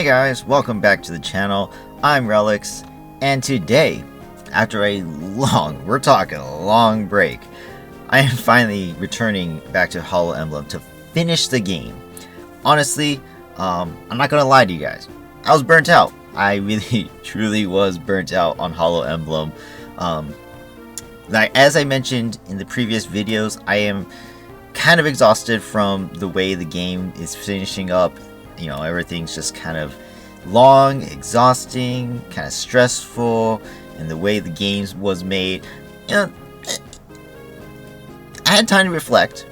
Hey guys, welcome back to the channel. I'm Relics, and today, after a we're talking a long break, I am finally returning back to HoloEmblem to finish the game. Honestly, I'm not gonna lie to you guys, I was burnt out. I really, truly was burnt out on HoloEmblem. As I mentioned in the previous videos, I am kind of exhausted from the way the game is finishing up. You know, everything's just kind of long, exhausting, kind of stressful, and the way the game was made. You know, I had time to reflect.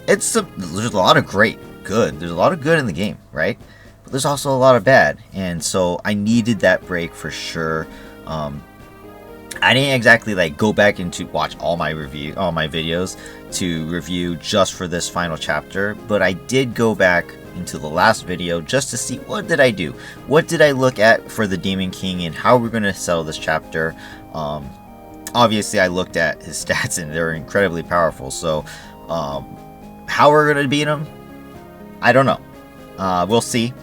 There's a lot of good. There's a lot of good in the game, right? But there's also a lot of bad, and so I needed that break for sure. I didn't exactly like go back and to watch all my videos to review just for this final chapter, but I did go back into the last video just to see what did I do, what did I look at for the Demon King, and how we're going to settle this chapter. Obviously I looked at his stats and they're incredibly powerful, so how we're going to beat him, I don't know. We'll see.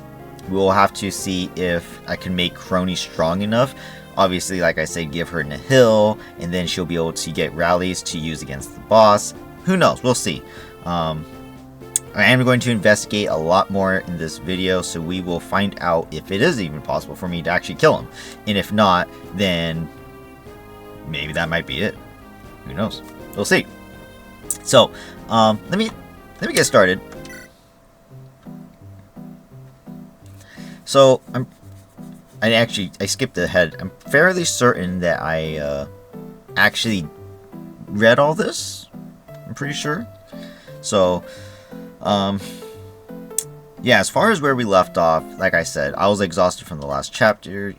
We'll have to see if I can make Crony strong enough. Obviously, like I said, give her Nihil, and then she'll be able to get rallies to use against the boss. Who knows? We'll see. I am going to investigate a lot more in this video, so we will find out if it is even possible for me to actually kill him. And if not, then maybe that might be it. Who knows? We'll see. So, let me get started. So, I skipped ahead. I'm fairly certain that I actually read all this. I'm pretty sure. So, yeah, as far as where we left off, like I said, I was exhausted from the last chapter.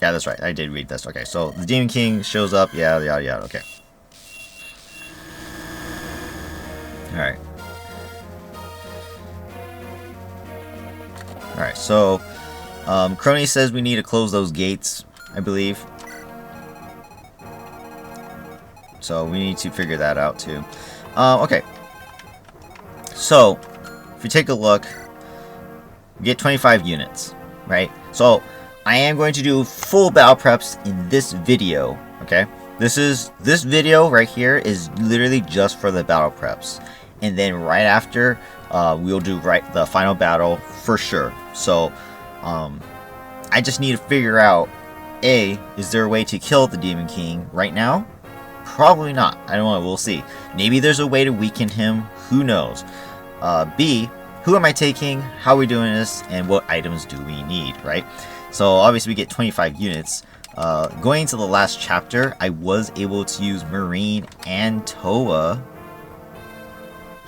Yeah, that's right. I did read this. Okay, so the Demon King shows up. Yeah, okay. Alright. Alright, so Crony says we need to close those gates, I believe. So we need to figure that out too. Okay. So, if you take a look, we get 25 units, right? So, I am going to do full battle preps in this video, okay? This video right here is literally just for the battle preps. And then right after, we'll do the final battle for sure. So, I just need to figure out, A, is there a way to kill the Demon King right now? Probably not. I don't know. We'll see. Maybe there's a way to weaken him. Who knows? B, who am I taking? How are we doing this? And what items do we need, right? So, obviously, we get 25 units. Going into the last chapter, I was able to use Marine and Toa,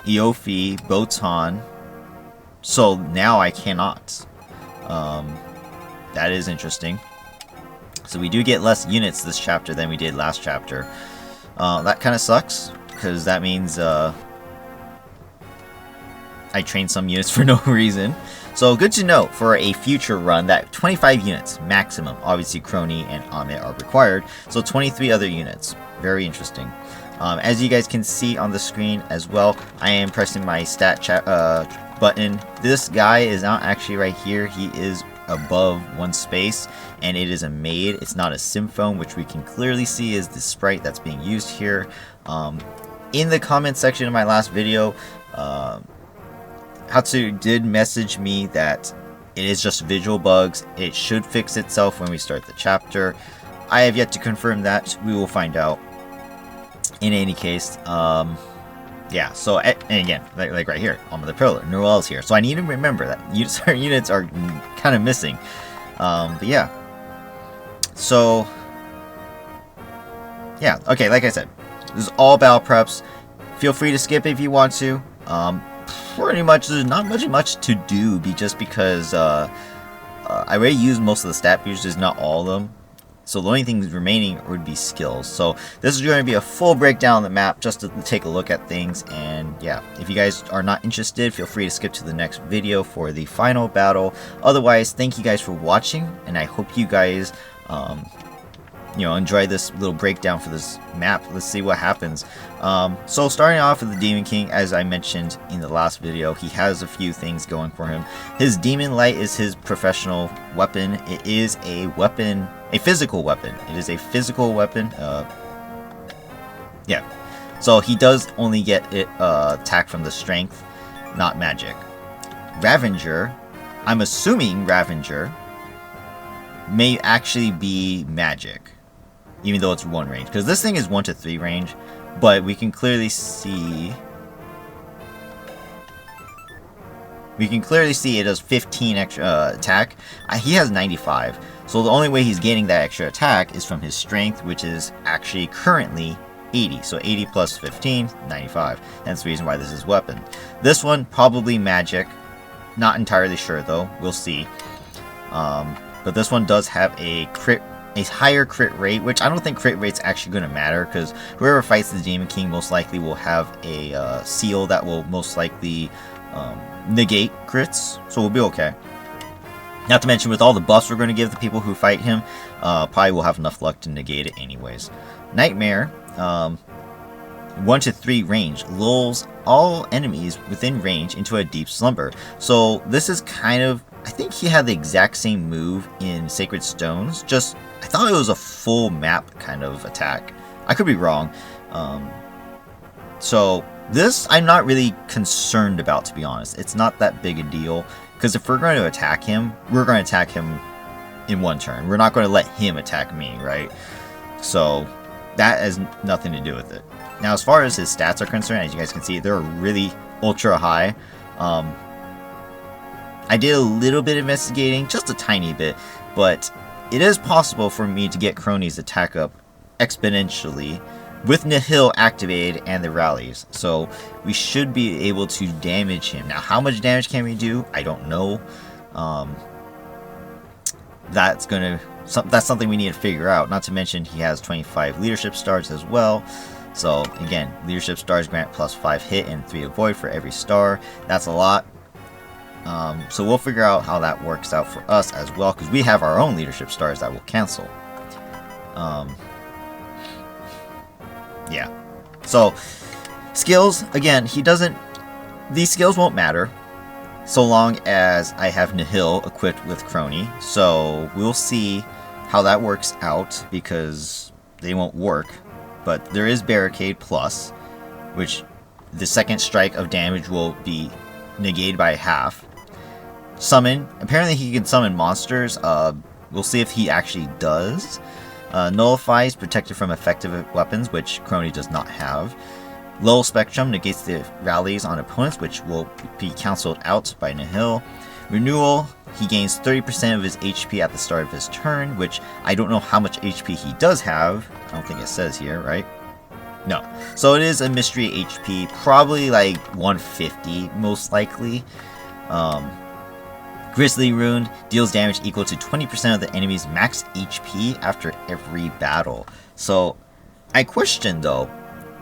Iofi, Botan. So, now I cannot. That is interesting. So, we do get less units this chapter than we did last chapter. That kind of sucks, because that means I trained some units for no reason. So good to know for a future run that 25 units maximum. Obviously Crony and Amit are required, so 23 other units. Very interesting. As you guys can see on the screen as well, I am pressing my stat chat button. This guy is not actually right here. He is above one space, and it is a maid. It's not a symphone, which we can clearly see is the sprite that's being used here. In the comment section of my last video, Hatsuru did message me that it is just visual bugs. It should fix itself when we start the chapter. I have yet to confirm that. We will find out. In any case, yeah, so, and again, like right here, on the pillar, Noel's here. So I need to remember that certain units are kind of missing. But yeah. So, yeah, okay, like I said, this is all battle preps. Feel free to skip if you want to. Pretty much, there's not much to do, just because I already used most of the stat boosters, not all of them. So the only things remaining would be skills. So this is going to be a full breakdown of the map just to take a look at things. And yeah, if you guys are not interested, feel free to skip to the next video for the final battle. Otherwise, thank you guys for watching, and I hope you guys enjoy this little breakdown for this map. Let's see what happens. So starting off with the Demon King, as I mentioned in the last video, he has a few things going for him. His Demon Light is his professional weapon. It is a weapon, a physical weapon. It is a physical weapon. Yeah. So he does only get it attack from the strength, not magic. Ravager, I'm assuming Ravager may actually be magic, even though it's 1 range, because this thing is 1 to 3 range, but we can clearly see it does 15 extra attack. He has 95, so the only way he's gaining that extra attack is from his strength, which is actually currently 80. So 80 plus 15, 95. That's the reason why this is weapon. This one probably magic, not entirely sure though. We'll see. But this one does have a higher crit rate, which I don't think crit rate's actually going to matter, because whoever fights the Demon King most likely will have a seal that will most likely negate crits, so we'll be okay. Not to mention, with all the buffs we're going to give the people who fight him, probably will have enough luck to negate it anyways. Nightmare, 1 to 3 range, lulls all enemies within range into a deep slumber. So this is kind of, I think he had the exact same move in Sacred Stones, just I thought it was a full map kind of attack. I could be wrong. So this I'm not really concerned about, to be honest. It's not that big a deal, because if we're going to attack him, we're going to attack him in 1 turn. We're not going to let him attack me, right? So that has nothing to do with it. Now, as far as his stats are concerned, as you guys can see, they're really ultra high. I did a little bit of investigating, just a tiny bit, but it is possible for me to get Crony's attack up exponentially with Nihil activated and the rallies. So we should be able to damage him. Now, how much damage can we do? I don't know. That's something we need to figure out. Not to mention he has 25 leadership stars as well. So again, leadership stars grant +5 hit and 3 avoid for every star. That's a lot. So we'll figure out how that works out for us as well, because we have our own leadership stars that will cancel. Yeah. So skills, again, these skills won't matter so long as I have Nihil equipped with Crony. So we'll see how that works out, because they won't work. But there is Barricade Plus, which the second strike of damage will be negated by half. Summon, apparently he can summon monsters. We'll see if he actually does. Nullifies, protected from effective weapons, which Crony does not have. Low Spectrum negates the rallies on opponents, which will be cancelled out by Nihil. Renewal, he gains 30% of his HP at the start of his turn, which I don't know how much HP he does have. I don't think it says here, right? No. So it is a mystery HP, probably like 150 most likely. Grizzly Rune deals damage equal to 20% of the enemy's max HP after every battle. So I question though,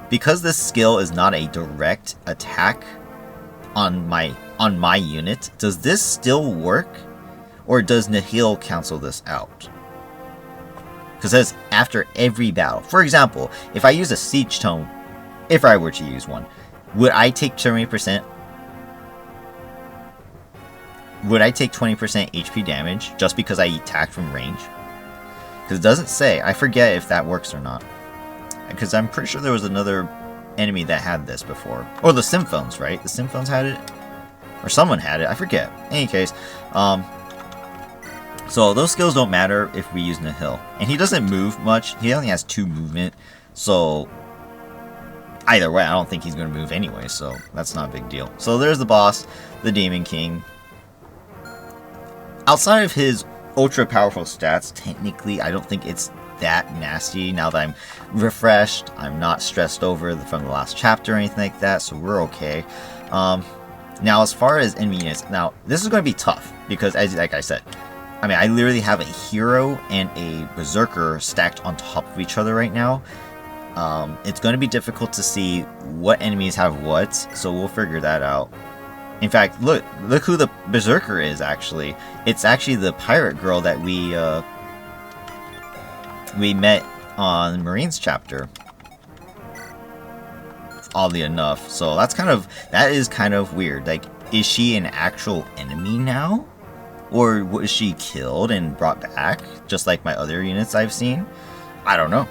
because this skill is not a direct attack on my unit, does this still work, or does Nihil cancel this out? Because it says after every battle. For example, if I use a Siege Tome, if I were to use one, would I take 20%? Would I take 20% HP damage just because I attacked from range? Because it doesn't say. I forget if that works or not. Because I'm pretty sure there was another enemy that had this before. Or the Symphones, right? The Symphones had it? Or someone had it. I forget. In any case, so those skills don't matter if we use Nihil. And he doesn't move much. He only has 2 movement. So either way, I don't think he's going to move anyway. So that's not a big deal. So there's the boss, the Demon King. Outside of his ultra powerful stats, technically, I don't think it's that nasty. Now that I'm refreshed, I'm not stressed over from the last chapter or anything like that, so we're okay. Now, as far as enemy units, now this is going to be tough because, like I said, I mean, I literally have a hero and a berserker stacked on top of each other right now. It's going to be difficult to see what enemies have what, so we'll figure that out. In fact, look who the berserker is, actually. It's actually the pirate girl that we we met on Marine's chapter. Oddly enough, so that is kind of weird. Like, is she an actual enemy now? Or was she killed and brought back, just like my other units I've seen? I don't know.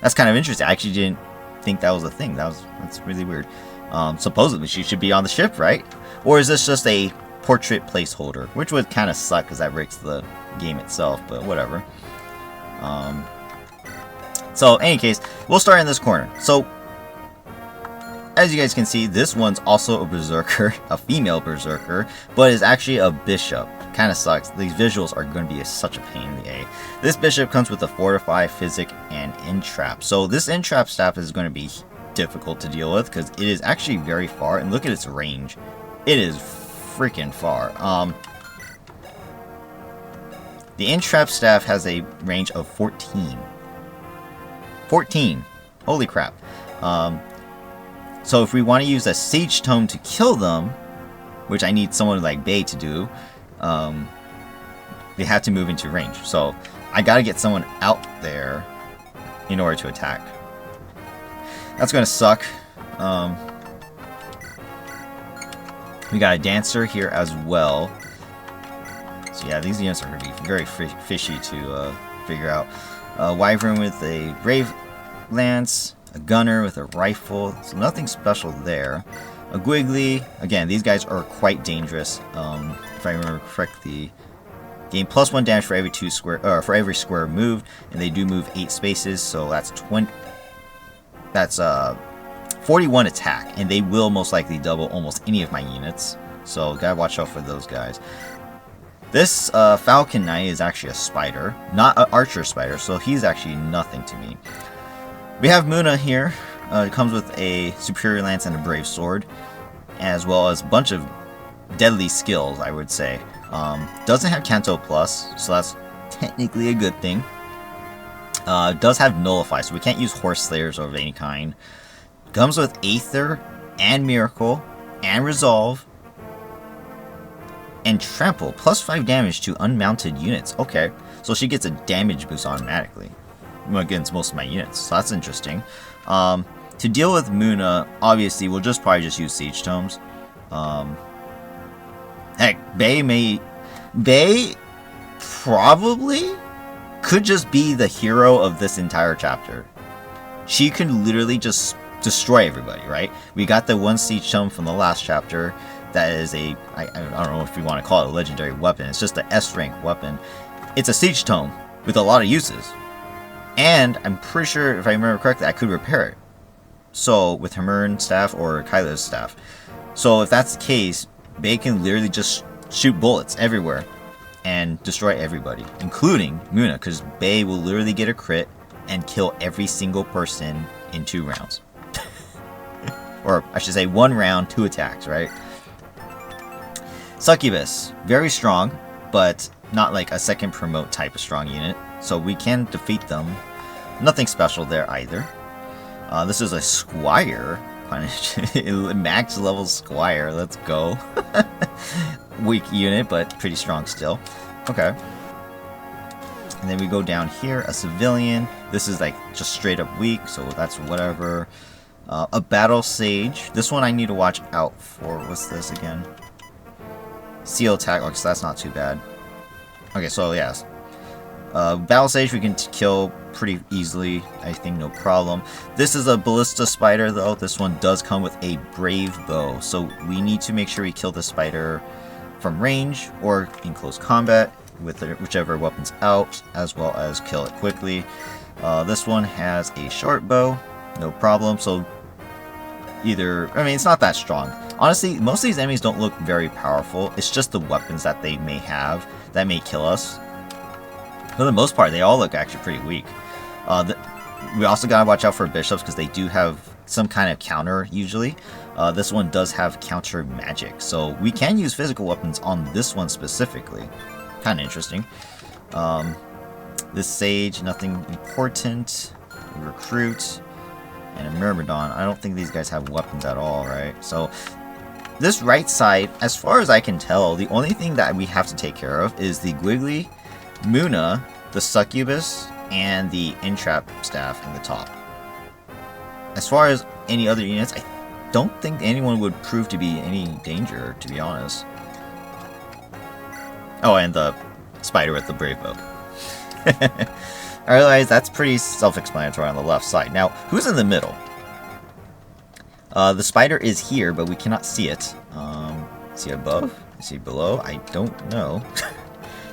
That's kind of interesting. I actually didn't think that was a thing. That's really weird. Supposedly she should be on the ship, right? Or is this just a portrait placeholder? Which would kind of suck because that breaks the game itself, but whatever. So, in any case, we'll start in this corner. So, as you guys can see, this one's also a berserker, a female berserker, but is actually a bishop. Kind of sucks. These visuals are going to be such a pain in the A. This bishop comes with a Fortify, Physic, and Entrap. So this Entrap staff is going to be difficult to deal with because it is actually very far. And look at its range. It is freaking far. The Entrap staff has a range of 14. 14! Holy crap. So if we want to use a Siege Tome to kill them, which I need someone like Bay to do, they have to move into range. So I gotta get someone out there in order to attack. That's gonna suck. We got a Dancer here as well. So yeah, these units are gonna be very fishy to figure out. Wyvern with a Brave Lance, a Gunner with a Rifle, so nothing special there. A Gwiggly, again, these guys are quite dangerous. If I remember correctly, gain +1 damage for every every square moved, and they do move 8 spaces, so that's 20. That's 41 attack, and they will most likely double almost any of my units. So gotta watch out for those guys. This Falcon Knight is actually a spider, not an archer spider, so he's actually nothing to me. We have Muna here. It comes with a Superior Lance and a Brave Sword, as well as a bunch of deadly skills, I would say. Doesn't have Kanto Plus, so that's technically a good thing. Does have Nullify, so we can't use Horse Slayers of any kind. Comes with Aether, and Miracle, and Resolve, and Trample, +5 damage to unmounted units. Okay, so she gets a damage boost automatically against most of my units, so that's interesting. To deal with Muna, obviously, we'll probably just use Siege Tomes. Heck, Bay probably could just be the hero of this entire chapter. She can literally just destroy everybody, right? We got the one Siege Tome from the last chapter. That is I don't know if we want to call it a legendary weapon. It's just an S-rank weapon. It's a Siege Tome with a lot of uses. And I'm pretty sure, if I remember correctly, I could repair it. So, with Hermern's staff or Kyla's staff. So, if that's the case, Bay can literally just shoot bullets everywhere and destroy everybody, including Muna, because Bay will literally get a crit and kill every single person in 2 rounds. Or, I should say, 1 round, 2 attacks, right? Succubus, very strong, but not like a second promote type of strong unit. So we can defeat them. Nothing special there either. This is a Squire. Max level Squire. Let's go. Weak unit, but pretty strong still. Okay. And then we go down here. A Civilian. This is like just straight up weak, so that's whatever. A Battle Sage. This one I need to watch out for. What's this again? Seal attack. Okay, so that's not too bad. Okay, so yes. Battle Sage we can kill pretty easily, I think, no problem. This is a Ballista Spider, though. This one does come with a Brave Bow, so we need to make sure we kill the spider from range or in close combat with whichever weapon's out, as well as kill it quickly. This one has a short bow, no problem, so it's not that strong. Honestly, most of these enemies don't look very powerful. It's just the weapons that they may have that may kill us. For the most part, they all look actually pretty weak. We also gotta watch out for bishops because they do have some kind of counter usually. This one does have counter magic, so we can use physical weapons on this one specifically. Kind of interesting. This Sage, nothing important. We recruit. And a Myrmidon. I don't think these guys have weapons at all, right? So, this right side, as far as I can tell, the only thing that we have to take care of is the Gwiggly, Muna, the Succubus, and the entrap staff in the top. As far as any other units, I don't think anyone would prove to be any danger, to be honest. Oh, and the spider with the brave bow. Otherwise, that's pretty self-explanatory on the left side. Now, who's in the middle? The spider is here, but we cannot see it. Is he above? Is he below? I don't know.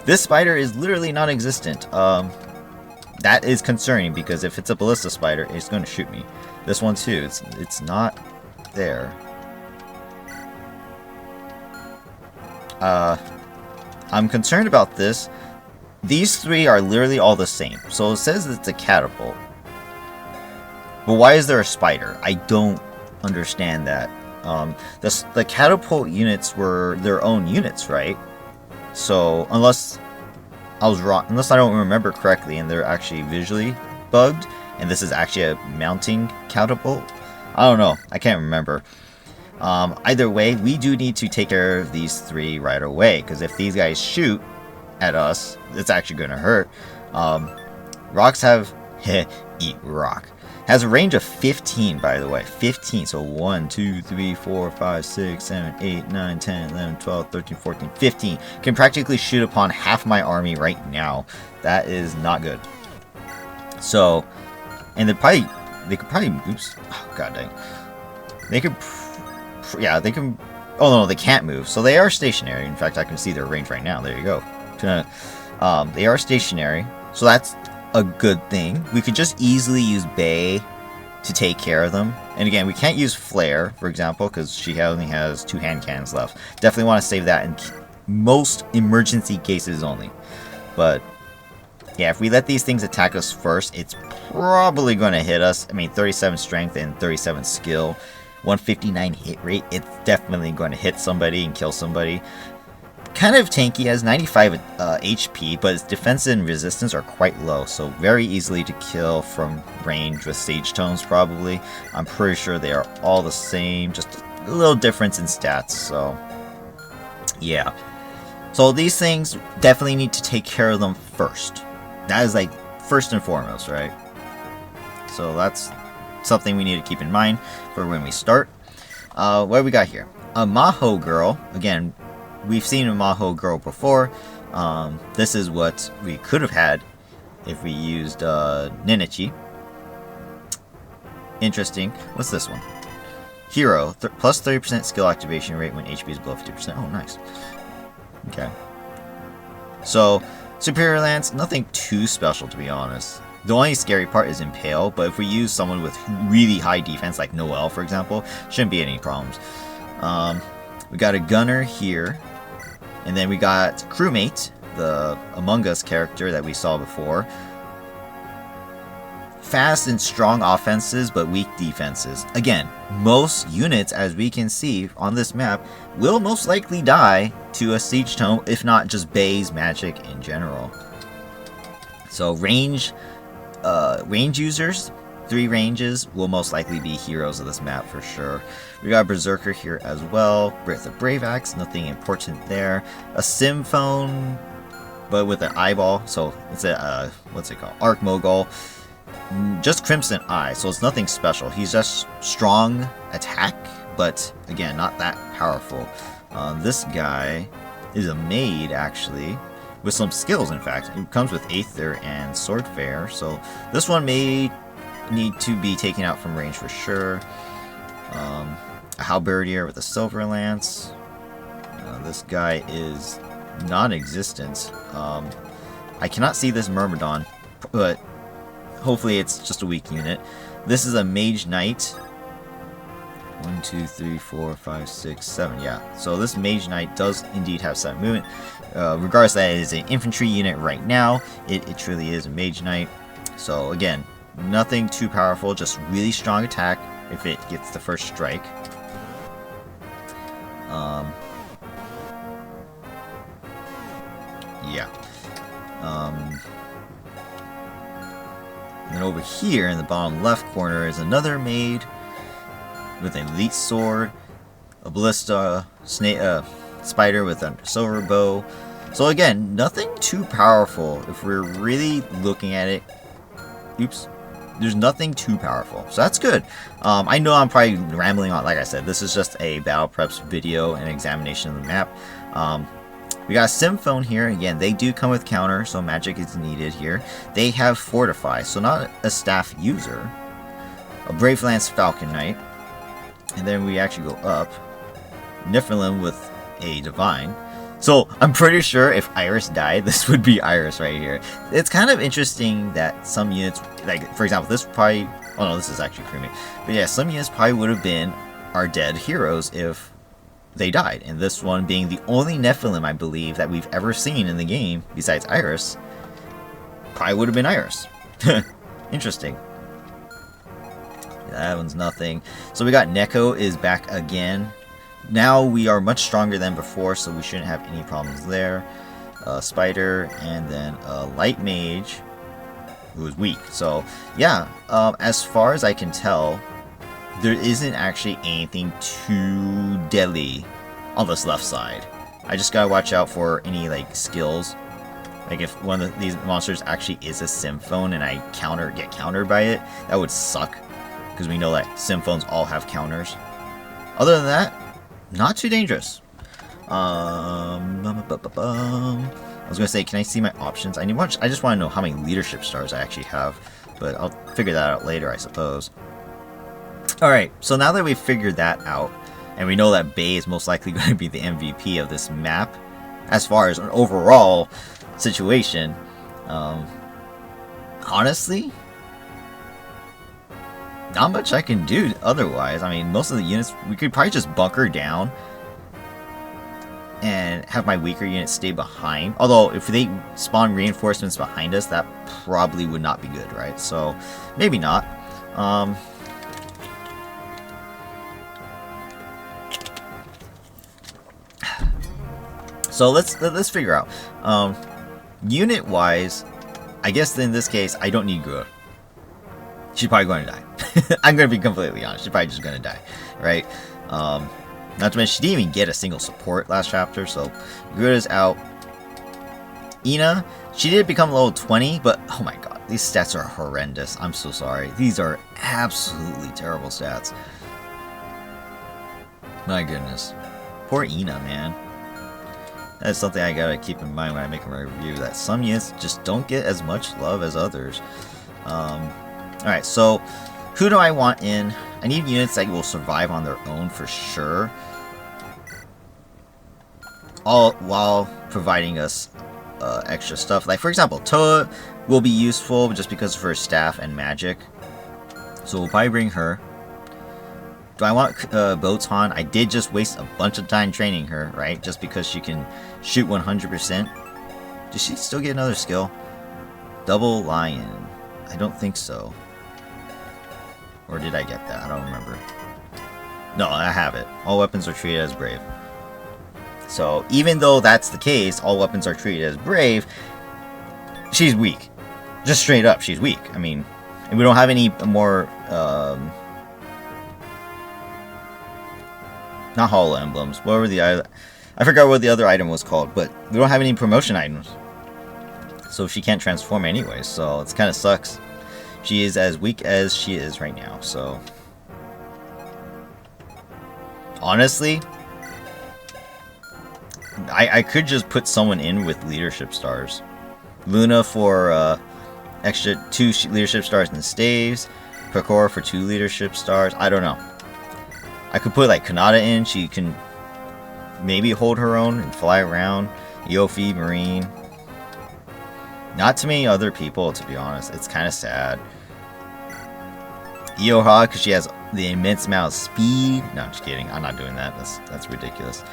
This spider is literally non-existent. That is concerning, because if it's a ballista spider, it's going to shoot me. This one too, it's not there. I'm concerned about this. These three are literally all the same. So it says it's a catapult. But why is there a spider? I don't understand that. The catapult units were their own units, right? So unless I was wrong, unless I don't remember correctly, and they're actually visually bugged, and this is actually a mounting catapult. I don't know. I can't remember. Either way, we do need to take care of these three right away, because if these guys shoot at us, it's actually going to hurt. Rocks have... eat rock. Has a range of 15, by the way. 15. So 1, 2, 3, 4, 5, 6, 7, 8, 9, 10, 11, 12, 13, 14, 15. Can practically shoot upon half my army right now. That is not good. So, and they could probably, oops, oh god dang. They could, yeah, they can, oh no, they can't move. So they are stationary. In fact, I can see their range right now. There you go. They are stationary. So that's a good thing. We could just easily use Bay to take care of them. And again, we can't use Flare, for example, because she only has 2 hand cannons left. Definitely want to save that in most emergency cases only. But yeah, if we let these things attack us first, it's probably going to hit us. I mean, 37 strength and 37 skill, 159 hit rate. It's definitely going to hit somebody and kill somebody. Kind of tanky, has 95 HP, but its defense and resistance are quite low, so very easily to kill from range with Sage Tomes probably. I'm pretty sure they are all the same, just a little difference in stats, so yeah. So these things, definitely need to take care of them first. That is like first and foremost, right? So that's something we need to keep in mind for when we start. What do we got here? A Maho girl, again, we've seen a Maho girl before. This is what we could have had if we used Ninichi. Interesting. What's this one? Hero. Plus 30% skill activation rate when HP is below 50%. Oh, nice. Okay. So, Superior Lance, nothing too special to be honest. The only scary part is Impale, but if we use someone with really high defense, like Noelle for example, shouldn't be any problems. We got a Gunner here. And then we got Crewmate, the Among Us character that we saw before. Fast and strong offenses, but weak defenses. Again, most units, as we can see on this map, will most likely die to a Siege Tome, if not just Bay's magic in general. So range users, 3 ranges, will most likely be heroes of this map for sure. We got Berserker here as well. With a Brave Axe, nothing important there. A Symphone, but with an eyeball, so it's a, what's it called? Arc Mogul. Just Crimson Eye, so it's nothing special. He's just strong attack, but again, not that powerful. This guy is a maid, actually, with some skills, in fact. It comes with Aether and Swordfare, so this one may need to be taken out from range for sure. A Halberdier with a Silver Lance. This guy is non-existent. I cannot see this Myrmidon, but hopefully it's just a weak unit. This is a Mage Knight. 1, 2, 3, 4, 5, 6, 7. Yeah, so this Mage Knight does indeed have 7 movement. Regardless that it is an infantry unit right now, it truly is a Mage Knight. So again, nothing too powerful, just really strong attack if it gets the first strike. Yeah. And then over here in the bottom left corner is another maid with an elite sword, a ballista, spider with a silver bow. So again, nothing too powerful if we're really looking at it oops, there's nothing too powerful, so that's good. I know I'm probably rambling on. Like I said, this is just a battle preps video and examination of the map. We got a Symphone here. Again, they do come with counter, so magic is needed here. They have Fortify, so not a staff user. A Brave Lance Falcon Knight. And then we actually go up. Nephilim with a Divine. So I'm pretty sure if Iris died, this would be Iris right here. It's kind of interesting that some units, like for example, this probably, oh no, this is actually crewmate. But yeah, some units probably would have been our dead heroes if they died. And this one being the only Nephilim, I believe, that we've ever seen in the game, besides Iris, probably would have been Iris. Interesting. That one's nothing. So we got Neko is back again. Now we are much stronger than before, so we shouldn't have any problems there. Spider, and then Light Mage, who is weak. So yeah, as far as I can tell, there isn't actually anything too deadly on this left side. I just gotta watch out for any like skills. Like if one of these monsters actually is a Symphone and I get countered by it, that would suck. Because we know that Symphones all have counters. Other than that, not too dangerous. I was gonna say, can I see my options? I just want to know how many leadership stars I actually have, but I'll figure that out later, I suppose. Alright, so now that we've figured that out, and we know that Bay is most likely going to be the MVP of this map, as far as an overall situation, honestly, not much I can do otherwise. I mean, most of the units, we could probably just bunker down and have my weaker units stay behind. Although, if they spawn reinforcements behind us, that probably would not be good, right? So, maybe not. So let's figure out. Unit-wise, I guess in this case, I don't need Gura. She's probably going to die. I'm going to be completely honest. She's probably just going to die, right? Not to mention, she didn't even get a single support last chapter, so Gura's out. Ina, she did become level 20, but oh my god, these stats are horrendous. I'm so sorry. These are absolutely terrible stats. My goodness. Poor Ina, man. That's something I gotta keep in mind when I make my review, that some units just don't get as much love as others. Alright, so who do I want in? I need units that will survive on their own for sure, all while providing us extra stuff. Like for example, Toa will be useful just because of her staff and magic, so we'll probably bring her. Do I want Botan? I did just waste a bunch of time training her, right? Just because she can shoot 100%. Does she still get another skill? Double Lion. I don't think so. Or did I get that? I don't remember. No, I have it. All weapons are treated as brave. So, even though that's the case, all weapons are treated as brave, she's weak. Just straight up, she's weak. I mean, and we don't have any more, not HoloEmblems. What were the other? I forgot what the other item was called, but we don't have any promotion items. So she can't transform anyway, so it kind of sucks. She is as weak as she is right now, so... Honestly, I could just put someone in with leadership stars. Luna for extra 2 leadership stars and staves. Kokora for 2 leadership stars. I don't know. I could put like Kanata in. She can maybe hold her own and fly around. Yofi, Marine. Not too many other people, to be honest. It's kind of sad. Ioha, because she has the immense amount of speed. No, I'm just kidding. I'm not doing that. That's ridiculous.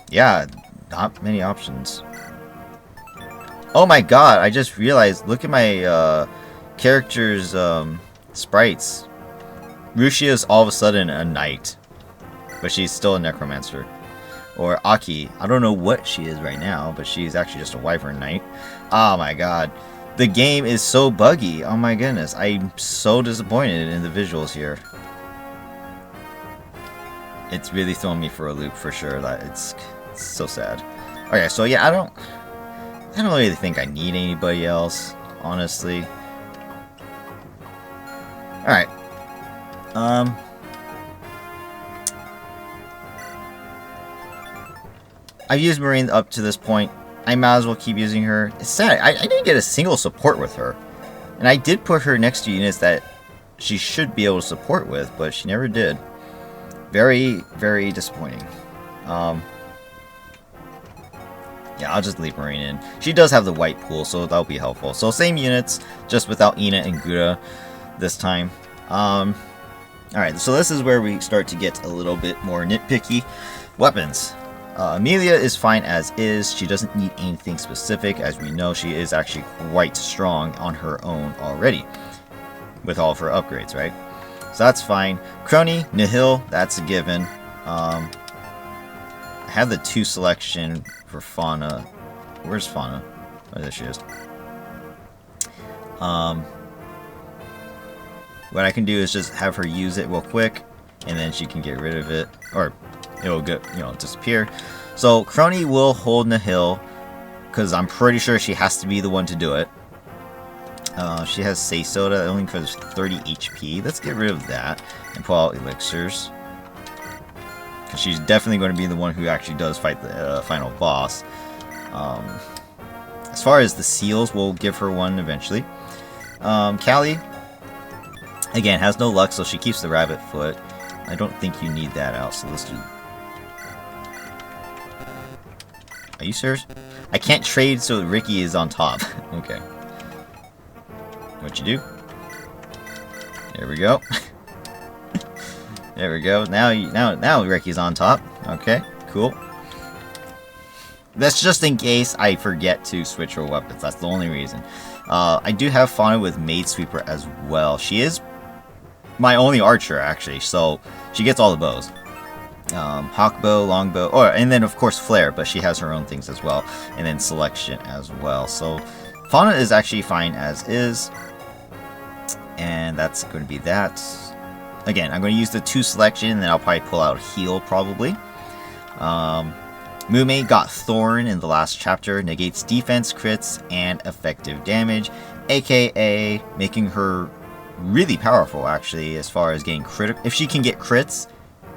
Yeah, not many options. Oh my god, I just realized. Look at my character's sprites. Rushia is all of a sudden a knight, but she's still a necromancer. Or Aki, I don't know what she is right now, but she's actually just a wyvern knight. Oh my god. The game is so buggy. Oh my goodness. I'm so disappointed in the visuals here. It's really throwing me for a loop for sure. That it's so sad. Okay, so yeah, I don't really think I need anybody else, honestly. Alright. I've used Marine up to this point. I might as well keep using her. It's sad. I didn't get a single support with her. And I did put her next to units that she should be able to support with, but she never did. Very, very disappointing. Yeah, I'll just leave Marine in. She does have the white pool, so that'll be helpful. So same units, just without Ina and Gura this time. Alright, so this is where we start to get a little bit more nitpicky. Weapons. Amelia is fine as is. She doesn't need anything specific. As we know, she is actually quite strong on her own already. With all of her upgrades, right? So that's fine. Crony, Nihil, that's a given. I have the 2 selection for Fauna. Where's Fauna? Oh, there she is. What I can do is just have her use it real quick, and then she can get rid of it, or it'll get, disappear. So Crony will hold Nihil, because I'm pretty sure she has to be the one to do it. She has Seiso that only covers 30 HP. Let's get rid of that and pull out elixirs, because she's definitely going to be the one who actually does fight the final boss. As far as the seals, we'll give her one eventually. Callie, again, has no luck, so she keeps the rabbit foot. I don't think you need that out, so let's do... Are you serious? I can't trade so Ricky is on top. Okay. What you do? There we go. There we go. Now Ricky's on top. Okay, cool. That's just in case I forget to switch her weapons. That's the only reason. I do have Fauna with Maid Sweeper as well. She is my only archer, actually, so she gets all the bows. Hawk bow, long bow, and then of course flare, but she has her own things as well, and then selection as well. So Fauna is actually fine as is, and that's going to be that. Again, I'm going to use the 2 selection, and then I'll probably pull out heal probably. Mume got Thorn in the last chapter, negates defense, crits, and effective damage, aka making her really powerful actually as far as getting crit. If she can get crits,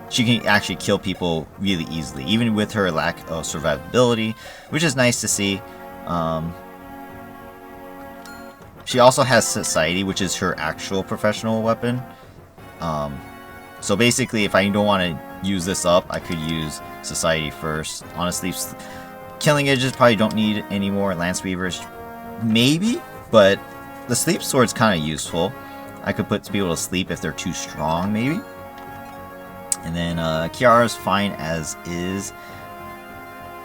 she can actually kill people really easily, even with her lack of survivability, which is nice to see. She also has Society, which is her actual professional weapon. So basically, if I don't want to use this up, I could use Society first. Honestly, Killing Edges probably don't need any more. Lance Weavers, maybe, but the Sleep Sword's kind of useful. I could put people to sleep if they're too strong, maybe. And then Kiara's fine as is.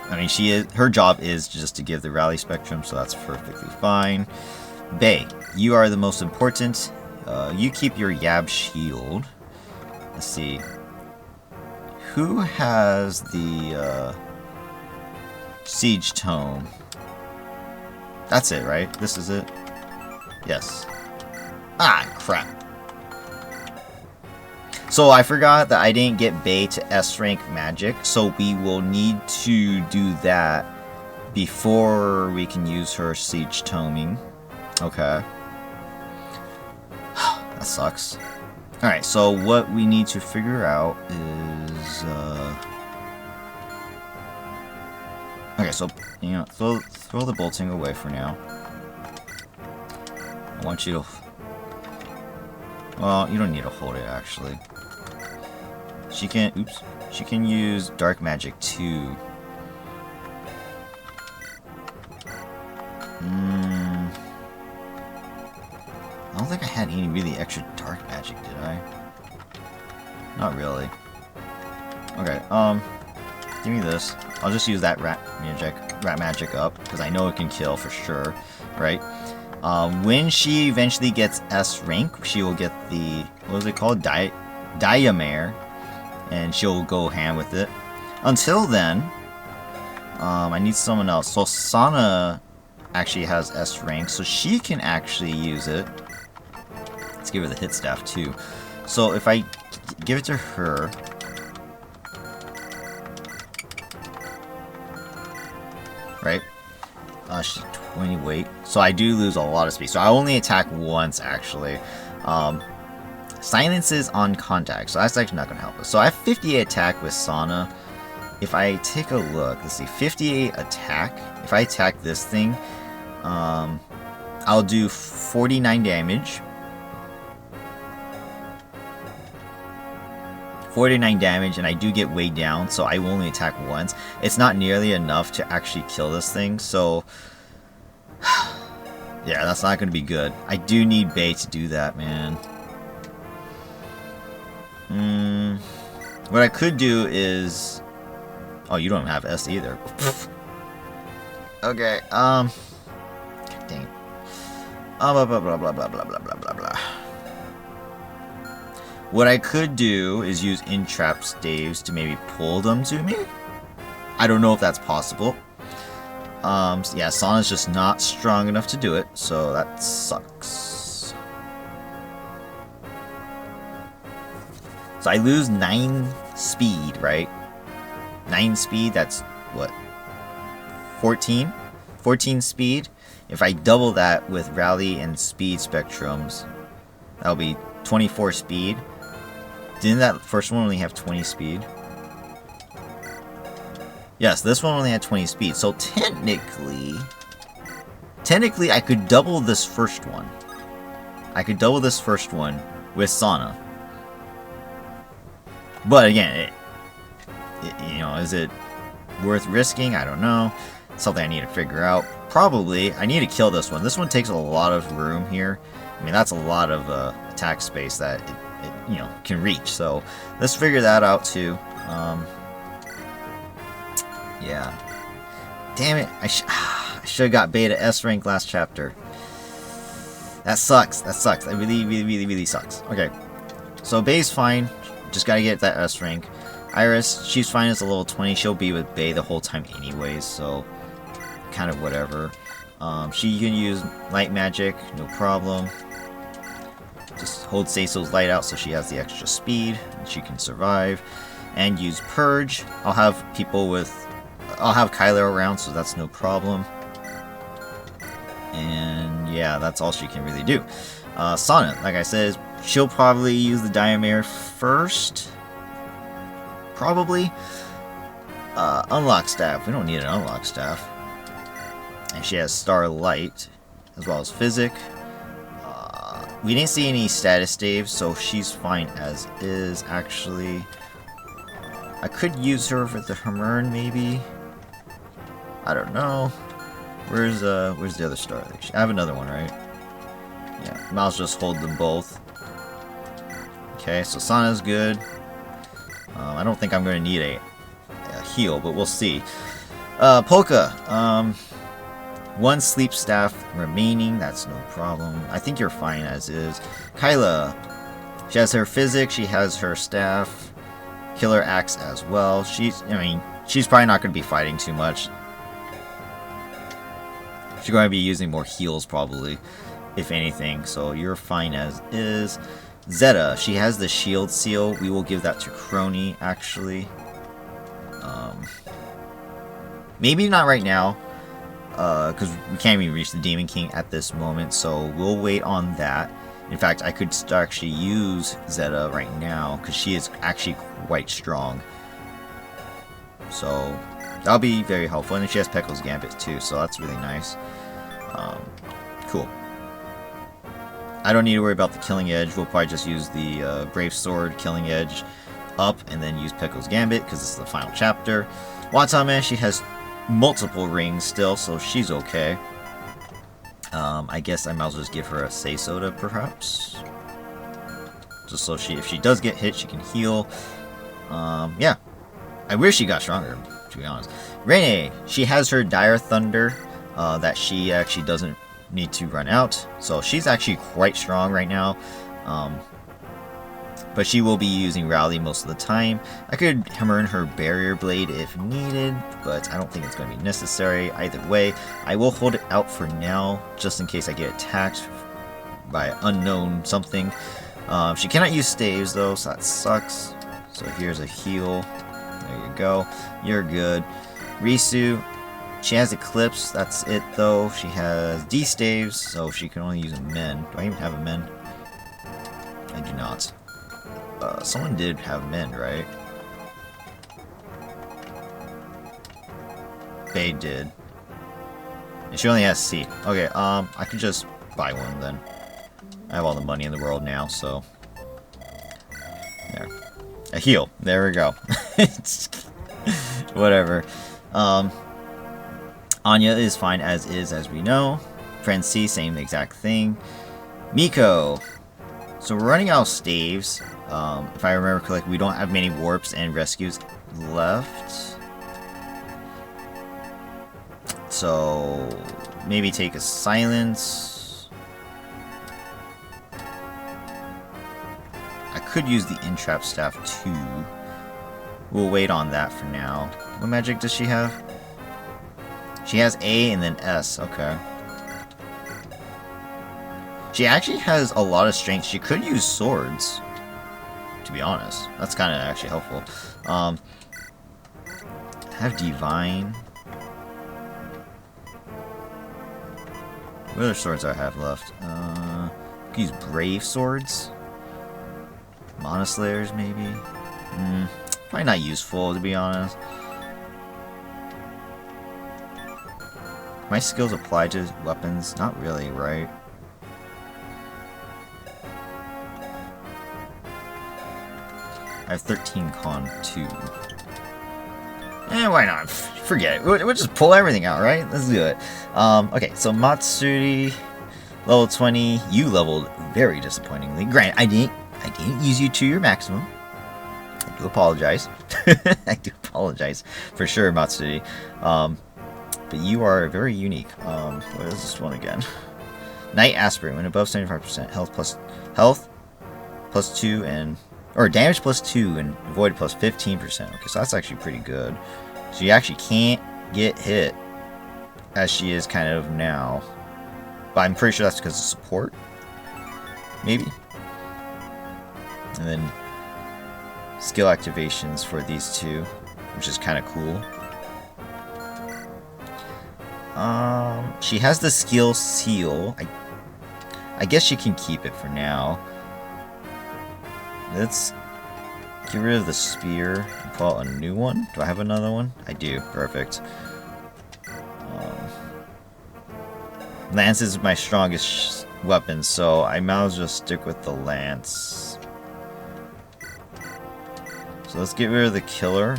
I mean, her job is just to give the rally spectrum, so that's perfectly fine. Bay, you are the most important. You keep your Yab shield. Let's see. Who has the Siege Tome? That's it, right? This is it? Yes. Ah, crap. So I forgot that I didn't get Bay to S rank magic, so we will need to do that before we can use her Siege Toming. Okay. That sucks. Alright, so what we need to figure out is... Okay, so, throw the bolting away for now. I want you to... Well, you don't need to hold it, actually. She can... Oops. She can use Dark Magic, too. I don't think I had any really extra Dark Magic, did I? Not really. Okay, give me this. I'll just use that rat magic up, because I know it can kill for sure, right? When she eventually gets S rank, she will get the, what is it called? Diamare, and she'll go ham with it. Until then, I need someone else. So Sana actually has S rank, so she can actually use it. Let's give her the hit staff too. So if I give it to her, right? She's 20 weight, so I do lose a lot of speed. So I only attack once actually. Silences on contact, so that's actually not going to help us. So I have 58 attack with Sana. If I take a look, let's see, 58 attack. If I attack this thing, I'll do 49 damage. 49 damage, and I do get weighed down, so I will only attack once. It's not nearly enough to actually kill this thing, so yeah, that's not going to be good. I do need Bay to do that, man. What I could do is... Oh, you don't have S either. Okay, dang it. Blah, blah, blah, blah, blah, blah, blah, blah, blah. What I could do is use entrap staves to maybe pull them to me. I don't know if that's possible. Yeah, Sana's just not strong enough to do it, so that sucks. So I lose 9 speed, right? 9 speed, that's what? 14? 14 speed? If I double that with rally and speed spectrums, that'll be 24 speed. Didn't that first one only have 20 speed? Yes, this one only had 20 speed. So technically I could double this first one. I could double this first one with Sana. But again, you know, is it worth risking? I don't know. It's something I need to figure out. Probably. I need to kill this one. This one takes a lot of room here. I mean, that's a lot of attack space that it you know, can reach. So let's figure that out too. Yeah. Damn it. I should have got beta S rank last chapter. That sucks. That sucks. That really sucks. Okay. So Bay's fine. Just gotta get that S rank. Iris, she's fine as a level 20. She'll be with Bay the whole time anyways, so kind of whatever. She can use light magic, no problem. Just hold Seiso's light out so she has the extra speed and she can survive. And use Purge. I'll have Kyler around, so that's no problem. And yeah, that's all she can really do. Sana, like I said, she'll probably use the Diamare first. Probably. Unlock Staff. We don't need an Unlock Staff. And she has Starlight, as well as Physic. We didn't see any status staves, so she's fine as is, actually. I could use her for the Hermern, maybe. I don't know. Where's the other star? I have another one, right? Yeah, I'll just hold them both. Okay, so Sana's good. I don't think I'm going to need a heal, but we'll see. Polka. 1 sleep staff remaining. That's no problem. I think you're fine as is. Kyla. She has her physics. She has her staff. Killer axe as well. She's probably not going to be fighting too much. She's going to be using more heals probably, if anything. So you're fine as is. Zeta, she has the shield seal. We will give that to Crony, actually. Maybe not right now, because we can't even reach the Demon King at this moment, so we'll wait on that. In fact, I could actually use Zeta right now, because she is actually quite strong. So that'll be very helpful, and she has Pekko's Gambit too, so that's really nice. Cool. I don't need to worry about the Killing Edge. We'll probably just use the Brave Sword Killing Edge up, and then use Pekko's Gambit, because this is the final chapter. Watame, she has multiple rings still, so she's okay. I guess I might as well just give her a Seiso, perhaps. Just so if she does get hit, she can heal. Yeah. I wish she got stronger, to be honest. Rene, she has her Dire Thunder that she actually doesn't need to run out. So she's actually quite strong right now. But she will be using Rally most of the time. I could earn her Barrier Blade if needed, but I don't think it's going to be necessary. Either way, I will hold it out for now, just in case I get attacked by unknown something. She cannot use staves though, so that sucks. So here's a heal. There you go. You're good. Risu, she has Eclipse. That's it though. She has D staves, so she can only use a Men. Do I even have a Men? I do not. not. Someone did have mend, right? They did. And she only has C. Okay, I could just buy one then. I have all the money in the world now, so... There. A heal. There we go. Whatever. Anya is fine as is, as we know. Friend C, same exact thing. Miko. So we're running out of staves. If I remember correctly, we don't have many warps and rescues left. So maybe take a silence. I could use the entrap staff too. We'll wait on that for now. What magic does she have? She has A and then S. Okay. She actually has a lot of strength. She could use swords, to be honest. That's kind of actually helpful. Have divine. What other swords do I have left? I could use brave swords. Monoslayers, maybe. Probably not useful, to be honest. My skills apply to weapons? Not really, right? I have 13 con 2. Why not? Forget it. We'll just pull everything out, right? Let's do it. Okay, so Matsuri, level 20. You leveled very disappointingly. Granted, I didn't use you to your maximum. I do apologize. I do apologize for sure, Matsuri. But you are very unique. What is this one again? Night Aspirate. When above 75%, health plus 2 and... Or damage plus 2 and avoid plus 15%. Okay, so that's actually pretty good. She actually can't get hit as she is kind of now. But I'm pretty sure that's because of support. Maybe. And then skill activations for these two, which is kind of cool. She has the skill seal. I guess she can keep it for now. Let's get rid of the spear and pull out a new one. Do I have another one? I do. Perfect. Lance is my strongest weapon, so I might as well stick with the lance. So let's get rid of the killer.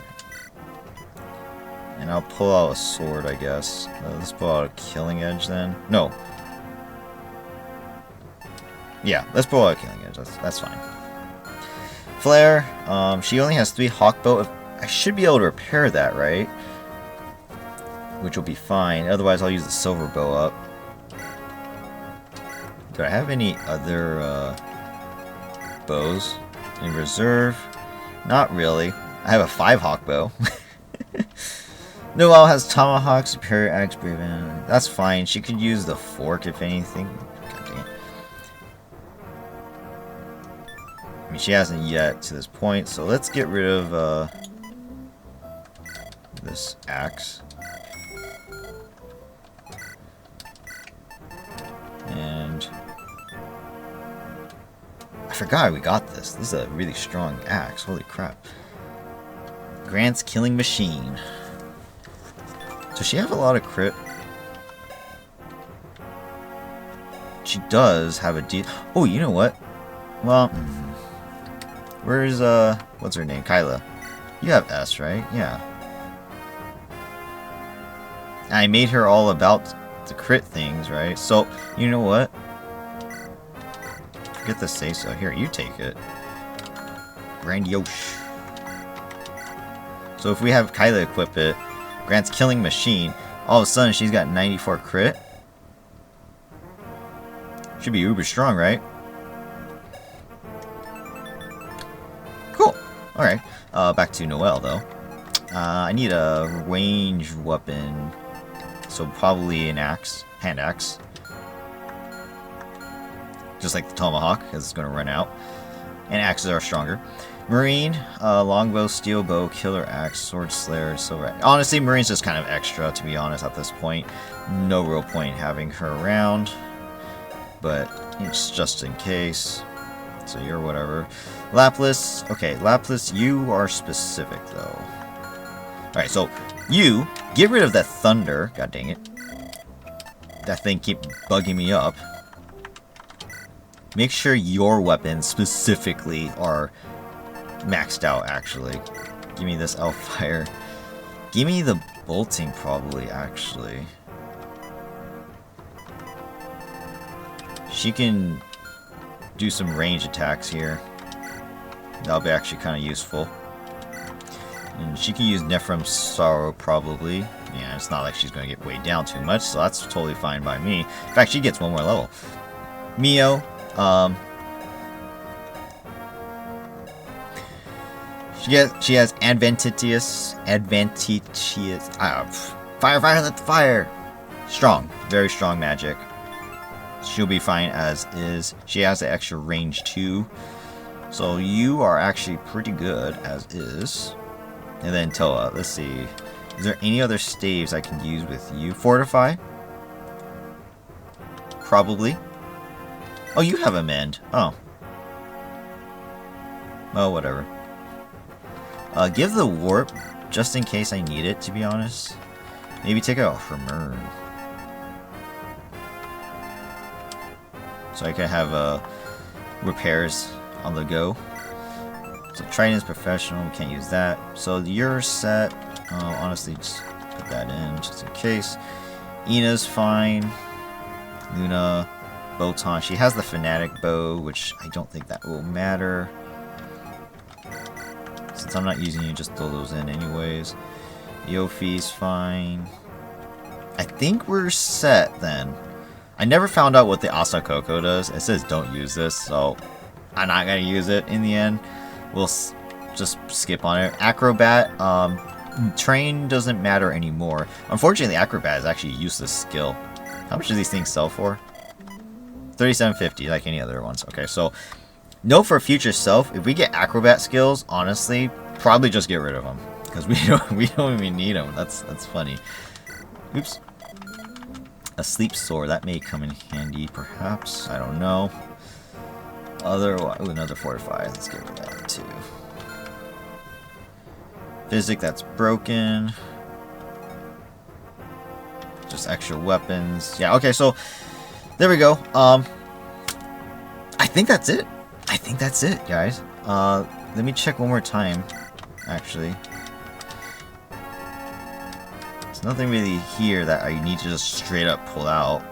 And I'll pull out a sword, I guess. Let's pull out a killing edge then. No. Yeah, let's pull out a killing edge. That's fine. Flare, she only has 3 hawk bow. I should be able to repair that, right? Which will be fine. Otherwise, I'll use the silver bow up. Do I have any other bows in reserve? Not really. I have a 5 hawk bow. Noelle has tomahawk, superior axe, brave. That's fine. She could use the fork if anything. I mean, she hasn't yet to this point, so let's get rid of this axe. And I forgot we got this. This is a really strong axe. Holy crap. Grant's killing machine. Does she have a lot of crit? She does have a Oh, you know what? Well, where's, what's her name? Kyla. You have S, right? Yeah. I made her all about the crit things, right? So, you know what? Forget the Seiso. Here, you take it. Grandiose. So if we have Kyla equip it, Grant's killing machine, all of a sudden she's got 94 crit. Should be uber strong, right? Cool. Alright. Back to Noelle, though. I need a ranged weapon. So probably an axe. Hand axe. Just like the tomahawk, because it's going to run out. And axes are stronger. Marine, longbow, steel bow, killer axe, sword slayer, silver. Honestly, Marine's just kind of extra, to be honest, at this point. No real point having her around. But it's just in case. So you're whatever. Lapis. Okay, Lapis, you are specific, though. Alright, so you get rid of that thunder. God dang it. That thing keep bugging me up. Make sure your weapons specifically are maxed out, actually. Give me this Elfire. Give me the bolting, probably, actually. She can do some range attacks here. That'll be actually kind of useful. And she can use Nephrim's Sorrow, probably. Yeah, it's not like she's going to get weighed down too much, so that's totally fine by me. In fact, she gets one more level. Mio, she has advantageous, fire, let the fire. Strong, very strong magic. She'll be fine as is. She has the extra range too. So you are actually pretty good as is. And then Toa, let's see. Is there any other staves I can use with you? Fortify? Probably. Oh, you have a mend. Oh. Oh, whatever. Give the warp, just in case I need it, to be honest. Maybe take out Hermern. So I can have repairs on the go. So Trident's professional, we can't use that. So you're set. Honestly, just put that in, just in case. Ina's fine. Luna, Botan. She has the Fanatic Bow, which I don't think that will matter. Since I'm not using you, just throw those in anyways. Yofi's fine. I think we're set then. I never found out what the Asakoko does. It says don't use this, so I'm not going to use it in the end. We'll just skip on it. Acrobat, Train doesn't matter anymore. Unfortunately, Acrobat is actually a useless skill. How much do these things sell for? $37.50, like any other ones. Okay, so note for future self, if we get Acrobat skills, honestly, probably just get rid of them. Because we don't even need them. That's funny. Oops. A sleep sword, that may come in handy, perhaps. I don't know. Otherwise, ooh, another fortify. Let's get rid of that too. Physic, that's broken. Just extra weapons. Yeah, okay, so there we go. I think that's it. I think that's it, guys. Let me check one more time, actually. There's nothing really here that I need to just straight up pull out.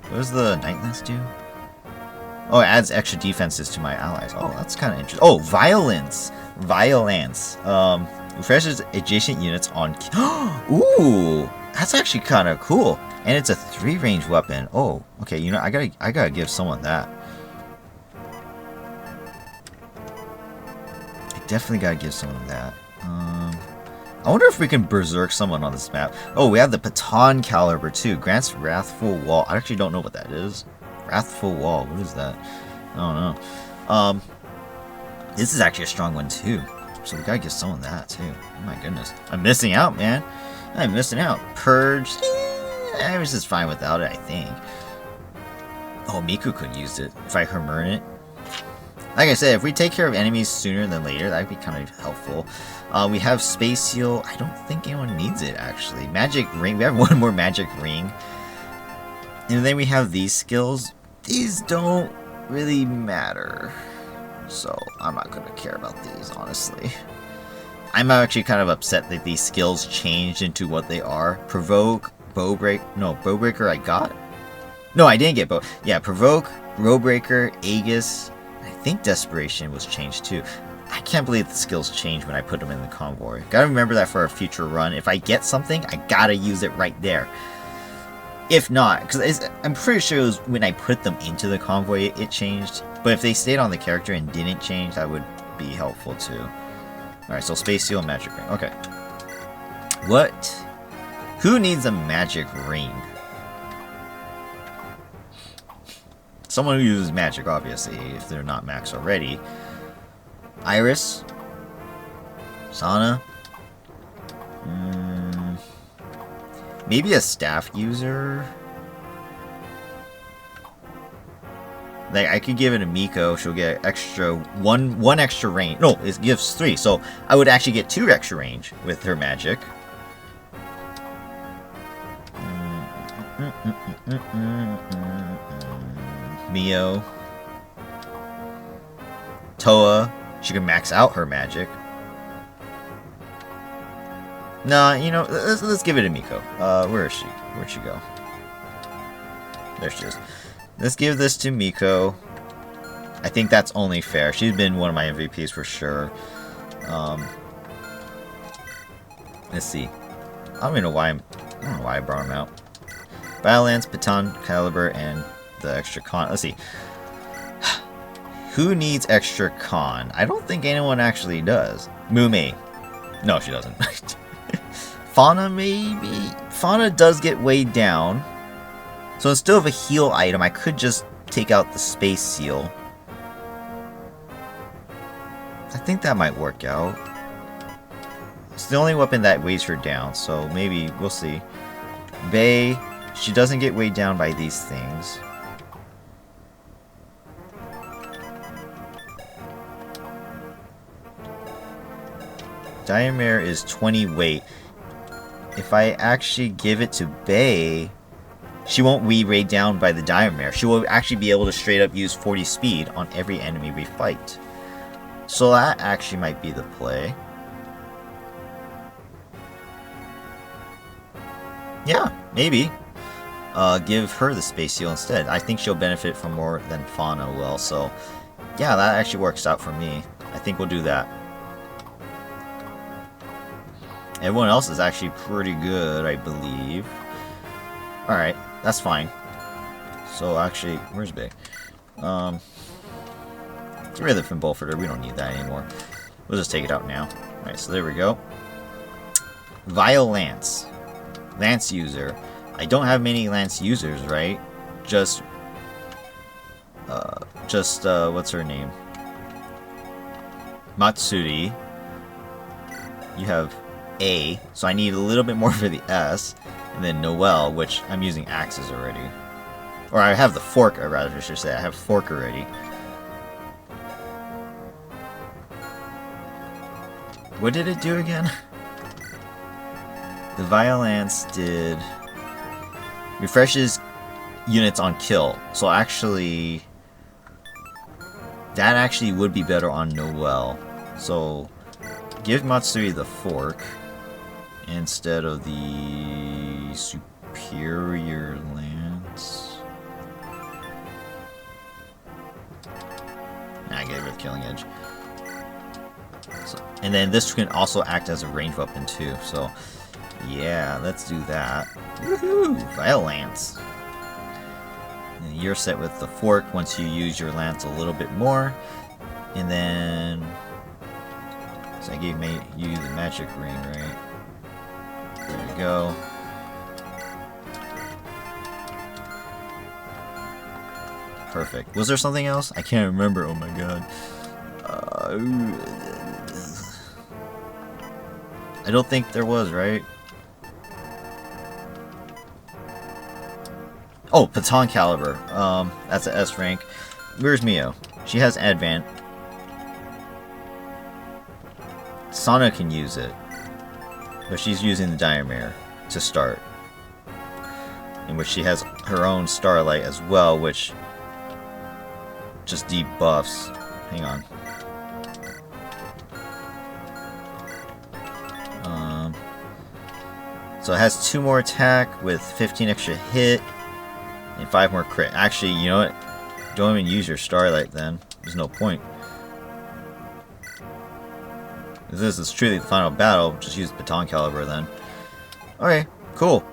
What does the Night Lance do? Oh, it adds extra defenses to my allies. Oh, that's kind of interesting. Oh, Violence. Violence. Refreshes adjacent units on... Ooh, that's actually kind of cool. And it's a 3-range weapon. Oh, okay, you know, I gotta give someone that. I definitely gotta give someone that. I wonder if we can berserk someone on this map. Oh, we have the Baton Caliber too. Grants Wrathful Wall. I actually don't know what that is. Wrathful Wall. What is that? I don't know. This is actually a strong one too. So we gotta give someone that too. Oh my goodness. I'm missing out, man. I'm missing out. Purge. I was just fine without it, I think. Oh, Miku could use it if I Hermern it. Like I said, if we take care of enemies sooner than later, that'd be kind of helpful. We have Space Seal. I don't think anyone needs it, actually. Magic Ring. We have one more Magic Ring. And then we have these skills. These don't really matter. So, I'm not going to care about these, honestly. I'm actually kind of upset that these skills changed into what they are. Provoke, Bowbreak. No, Bowbreaker I got? No, I didn't get Bow. Yeah, Provoke, Bowbreaker, Aegis. I think Desperation was changed too. I can't believe the skills changed when I put them in the convoy. Gotta remember that for a future run. If I get something, I gotta use it right there. If not, because I'm pretty sure it was when I put them into the convoy it changed. But if they stayed on the character and didn't change, that would be helpful too. Alright, so Space Seal and Magic Ring. Okay. What? Who needs a Magic Ring? Someone who uses magic, obviously, if they're not max already. Iris? Sana? Maybe a staff user? Like, I could give it to Miko. She'll get extra one extra range. No, it gives 3. So I would actually get 2 extra range with her magic. Mio. Toa. She can max out her magic. Nah, you know, let's give it to Miko. Where is she? Where'd she go? There she is. Let's give this to Miko. I think that's only fair. She's been one of my MVPs for sure. Let's see. I don't even know why I brought him out. Violence, Baton Caliber, and the extra con. Let's see. Who needs extra con? I don't think anyone actually does. Mume. No, she doesn't. Fauna, maybe? Fauna does get weighed down. So instead of a heal item, I could just take out the Space Seal. I think that might work out. It's the only weapon that weighs her down, so maybe we'll see. Bae, she doesn't get weighed down by these things. Diamare is 20 weight. If I actually give it to Bae, she won't be weighed down by the Diamare. She will actually be able to straight up use 40 speed on every enemy we fight. So that actually might be the play. Yeah, maybe. Give her the Space Seal instead. I think she'll benefit from more than Fauna will. So yeah, that actually works out for me. I think we'll do that. Everyone else is actually pretty good, I believe. Alright, that's fine. So actually, where's Bae? Get rid of the Fimbulfurter, we don't need that anymore. We'll just take it out now. Alright, so there we go. Vile Lance. Lance user. I don't have many Lance users, right? Just what's her name? Matsuri. You have A, so I need a little bit more for the S. And then Noelle, which I'm using axes already. Or I have the fork, or rather I should say, I have fork already. What did it do again? The Violence did... refreshes units on kill. So actually... that actually would be better on Noelle. So... give Matsuri the fork instead of the superior lance. Nah, I get rid of Killing Edge. So, and then this can also act as a ranged weapon too. So yeah, let's do that. Woohoo! Vile Lance. And you're set with the fork once you use your lance a little bit more. And then... so I gave you the magic ring, right? There we go. Perfect. Was there something else? I can't remember. Oh my god. I don't think there was, right? Oh, Baton Caliber. That's an S rank. Where's Mio? She has Advant. Sana can use it, but she's using the Diamare to start, in which she has her own Starlight as well, which just debuffs. Hang on. So it has 2 more attack with 15 extra hit and 5 more crit. Actually, you know what? Don't even use your Starlight then. There's no point. If this is truly the final battle, just use Baton Caliber then. Okay, cool.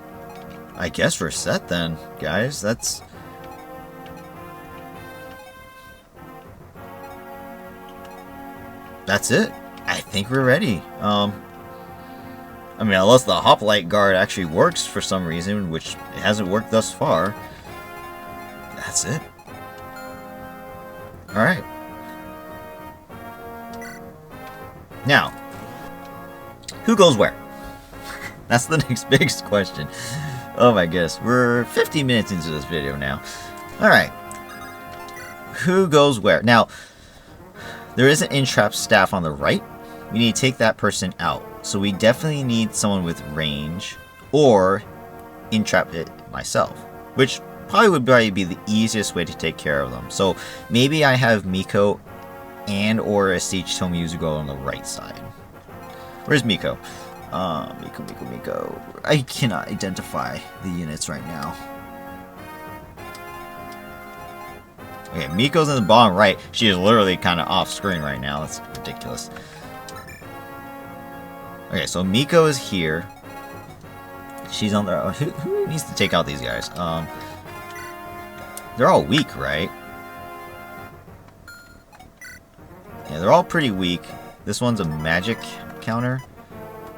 I guess we're set then, guys. That's... that's it. I think we're ready. I mean, unless the Hoplite Guard actually works for some reason, which it hasn't worked thus far. That's it. Alright. Now, who goes where? That's the next biggest question. Oh my goodness, we're 50 minutes into this video now. Alright. who goes where? Now, there is an entrap staff on the right. We need to take that person out. So we definitely need someone with range or entrap it myself, which probably be the easiest way to take care of them. So maybe I have Miko and or a Siege Tomuzugo on the right side. Where's Miko? Miko. I cannot identify the units right now. Okay, Miko's in the bottom right. She is literally kind of off screen right now. That's ridiculous. Okay, so Miko is here. She's on the... Who needs to take out these guys? They're all weak, right? Yeah, they're all pretty weak. This one's a magic counter.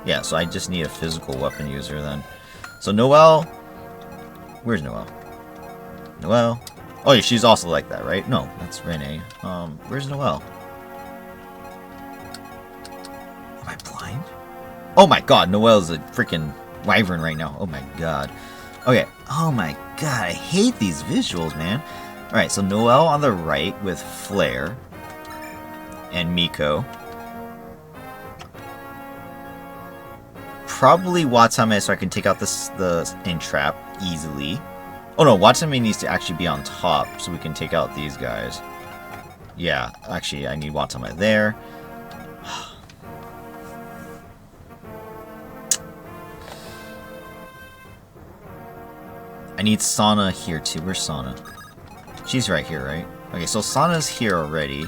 Yeah, so I just need a physical weapon user then. So Noelle... Where's Noelle? Noelle... Oh, yeah, she's also like that, right? No, that's Renee. Where's Noelle? Am I blind? Oh my god, Noelle's a freaking wyvern right now. Oh my god. Okay. Oh my god, I hate these visuals, man. Alright, so Noelle on the right with Flare. And Miko. Probably Watame so I can take out the entrap easily. Oh no, Watame needs to actually be on top so we can take out these guys. Yeah, actually I need Watame there. I need Sana here too. Where's Sana? She's right here, right? Okay, so Sana's here already.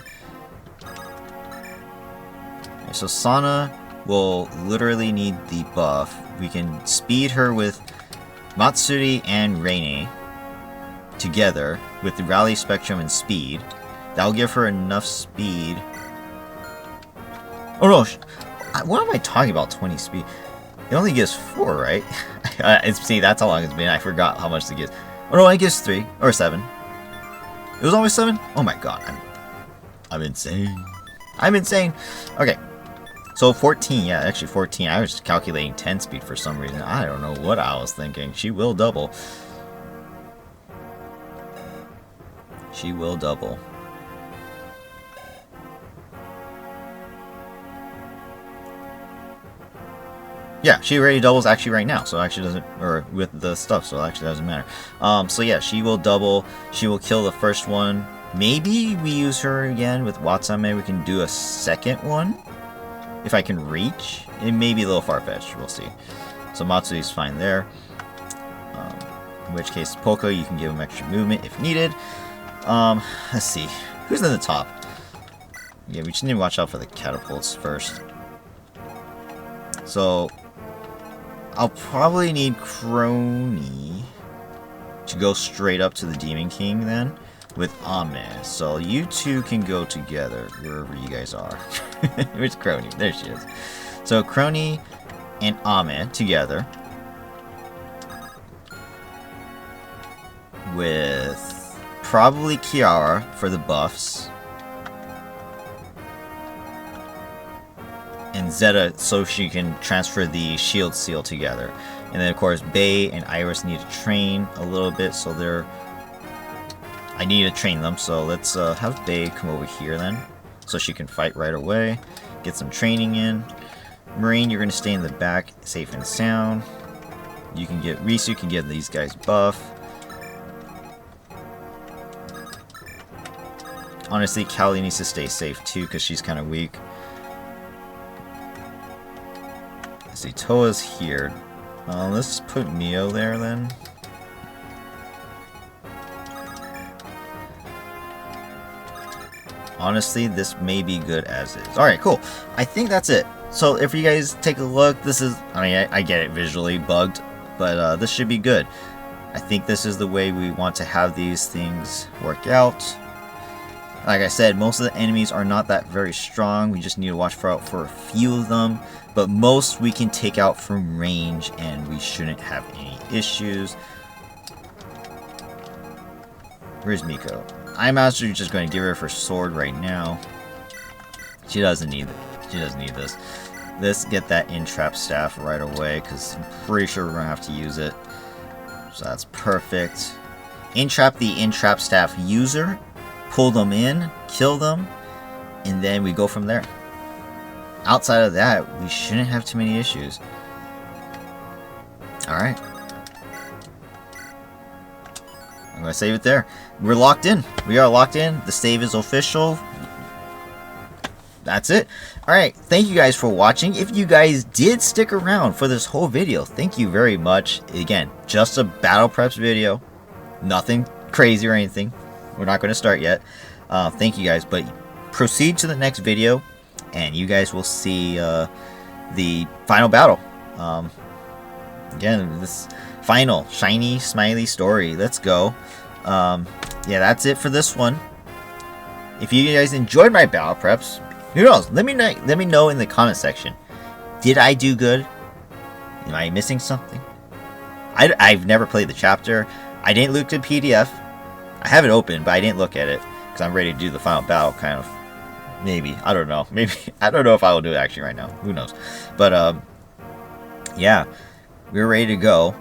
Okay, so Sana will literally need the buff. We can speed her with Matsuri and Reine together with the Rally Spectrum and speed. That'll give her enough speed. Oh no, what am I talking about? 20 speed. It only gives 4, right? See, that's how long it's been. I forgot how much it gives. Oh no, it gives 3 or 7. It was always 7. Oh my god, I'm insane. I'm insane. Okay, so 14. Yeah, actually 14. I was calculating 10 speed for some reason. I don't know what I was thinking. She will double. She will double. Yeah, she already doubles actually right now, so it actually doesn't, or with the stuff, so it actually doesn't matter. So yeah, she will double. She will kill the first one. Maybe we use her again with Watame. We can do a second one if I can reach. It may be a little far-fetched. We'll see. So Matsui's fine there. In which case, Poco, you can give him extra movement if needed. Let's see. Who's in the top? Yeah, we just need to watch out for the catapults first. So I'll probably need Crony to go straight up to the Demon King then with Ame. So you two can go together wherever you guys are. Where's Crony? There she is. So Crony and Ame together with probably Kiara for the buffs. And Zeta so she can transfer the shield seal together. And then of course Bay and Iris need to train a little bit, so they're... I need to train them, so let's have Bay come over here then. So she can fight right away. Get some training in. Marine, you're going to stay in the back, safe and sound. You can get... Risu can get these guys buff. Honestly, Callie needs to stay safe too, because she's kind of weak. See, Toa's here. Let's put Mio there then. Honestly, this may be good as is. Alright, cool. I think that's it. So if you guys take a look, this is... I mean, I get it visually bugged, but this should be good. I think this is the way we want to have these things work out. Like I said, most of the enemies are not that very strong. We just need to watch out for a few of them. But most we can take out from range and we shouldn't have any issues. Where's Miko? I'm actually just going to give her her sword right now. She doesn't need it. She doesn't need this. Let's get that entrap staff right away because I'm pretty sure we're going to have to use it. So that's perfect. Entrap the entrap staff user pull them in, kill them, and then we go from there. Outside of that, we shouldn't have too many issues. Alright. I'm going to save it there. We're locked in. We are locked in. The save is official. That's it. Alright, thank you guys for watching. If you guys did stick around for this whole video, thank you very much. Again, just a battle preps video. Nothing crazy or anything. We're not going to start yet. Thank you guys, but proceed to the next video, and you guys will see the final battle. Again, this final shiny smiley story. Let's go. Yeah, that's it for this one. If you guys enjoyed my battle preps, who knows? Let me know in the comment section. Did I do good? Am I missing something? I've never played the chapter. I didn't look at PDF. I have it open, but I didn't look at it because I'm ready to do the final battle. Kind of. Maybe. I don't know. Maybe. I don't know if I will do it actually right now. Who knows? But yeah, we're ready to go,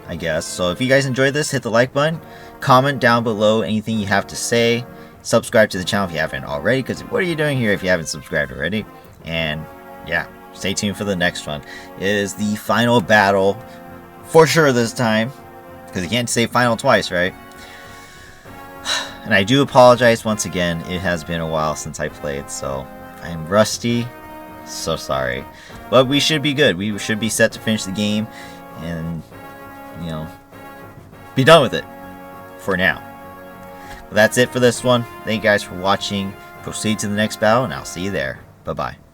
I guess. So if you guys enjoyed this, hit the like button. Comment down below anything you have to say. Subscribe to the channel if you haven't already, because what are you doing here if you haven't subscribed already? And yeah, stay tuned for the next one. It is the final battle for sure this time, because you can't say final twice, right? And I do apologize once again. It has been a while since I played, so I'm rusty. So sorry. But we should be good. We should be set to finish the game and, you know, be done with it for now. But that's it for this one. Thank you guys for watching. Proceed to the next battle, and I'll see you there. Bye-bye.